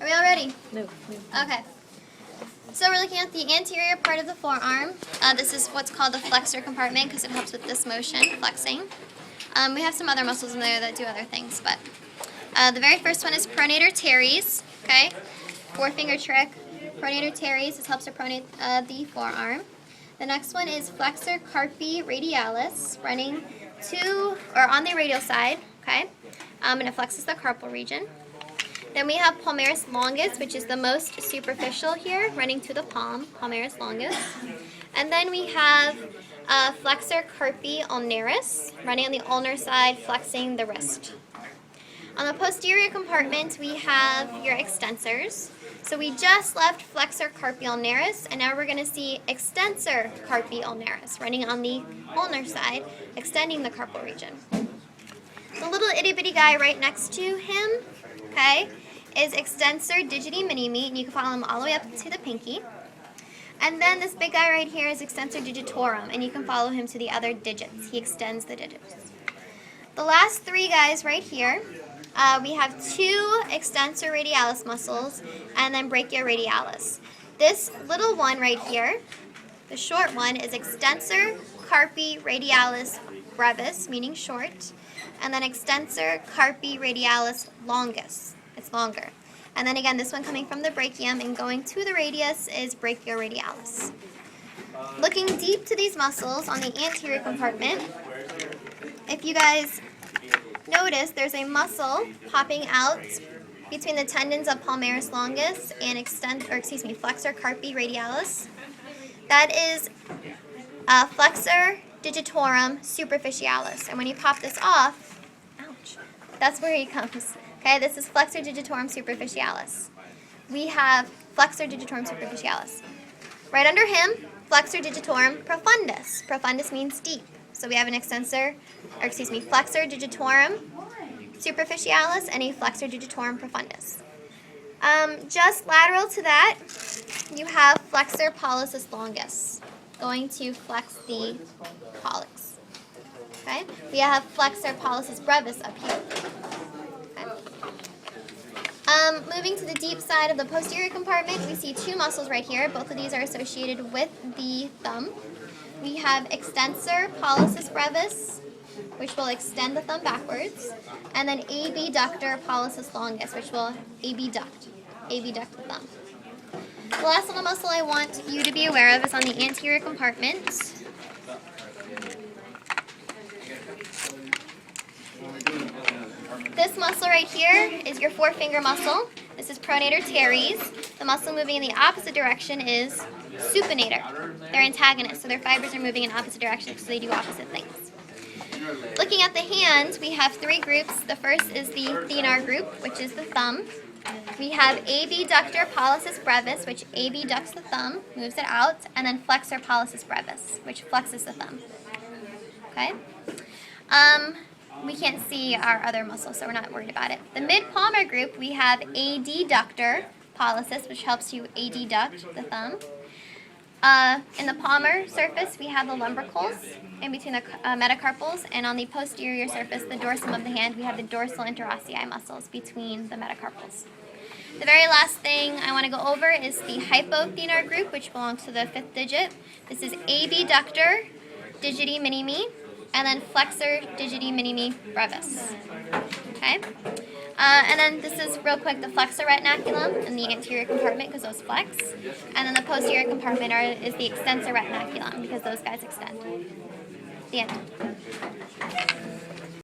we all ready? No. Okay. So we're looking at the anterior part of the forearm. This is what's called the flexor compartment because it helps with this motion, flexing. We have some other muscles in there that do other things, but the very first one is pronator teres. Okay, four-finger trick. Pronator teres. This helps to pronate the forearm. The next one is flexor carpi radialis, running to or on the radial side. Okay, and it flexes the carpal region. Then we have palmaris longus, which is the most superficial here, running to the palm, palmaris longus. And then we have flexor carpi ulnaris, running on the ulnar side, flexing the wrist. On the posterior compartment, we have your extensors. So we just left flexor carpi ulnaris, and now we're going to see extensor carpi ulnaris, running on the ulnar side, extending the carpal region. The little itty-bitty guy right next to him, okay, is extensor digiti minimi, and you can follow him all the way up to the pinky. And then this big guy right here is extensor digitorum, and you can follow him to the other digits. He extends the digits. The last three guys right here, we have two extensor radialis muscles and then brachioradialis. This little one right here, the short one, is extensor carpi radialis brevis, meaning short, and then extensor carpi radialis longus. It's longer. And then again, this one coming from the brachium and going to the radius is brachioradialis. Looking deep to these muscles on the anterior compartment, if you guys notice, there's a muscle popping out between the tendons of palmaris longus and flexor carpi radialis. That is flexor digitorum superficialis. And when you pop this off, ouch, that's where he comes. Okay, this is flexor digitorum superficialis. We have flexor digitorum superficialis. Right under him, flexor digitorum profundus. Profundus means deep. So we have an flexor digitorum superficialis and a flexor digitorum profundus. Just lateral to that, you have flexor pollicis longus, going to flex the pollex. Okay, we have flexor pollicis brevis up here. Moving to the deep side of the posterior compartment, we see two muscles right here. Both of these are associated with the thumb. We have extensor pollicis brevis, which will extend the thumb backwards, and then abductor pollicis longus, which will abduct the thumb. The last little muscle I want you to be aware of is on the anterior compartment. This muscle right here is your four-finger muscle. This is pronator teres. The muscle moving in the opposite direction is supinator. They're antagonists, so their fibers are moving in opposite directions, so they do opposite things. Looking at the hand, we have three groups. The first is the thenar group, which is the thumb. We have abductor pollicis brevis, which abducts the thumb, moves it out, and then flexor pollicis brevis, which flexes the thumb. Okay? We can't see our other muscles, so we're not worried about it. The mid-palmar group, we have adductor pollicis, which helps you adduct the thumb. In the palmar surface, we have the lumbricals in between the metacarpals, and on the posterior surface, the dorsum of the hand, we have the dorsal interossei muscles between the metacarpals. The very last thing I want to go over is the hypothenar group, which belongs to the fifth digit. This is abductor digiti minimi, and then flexor digiti minimi brevis. Okay? And then this is, real quick, the flexor retinaculum in the anterior compartment because those flex. And then the posterior compartment is the extensor retinaculum because those guys extend. The end.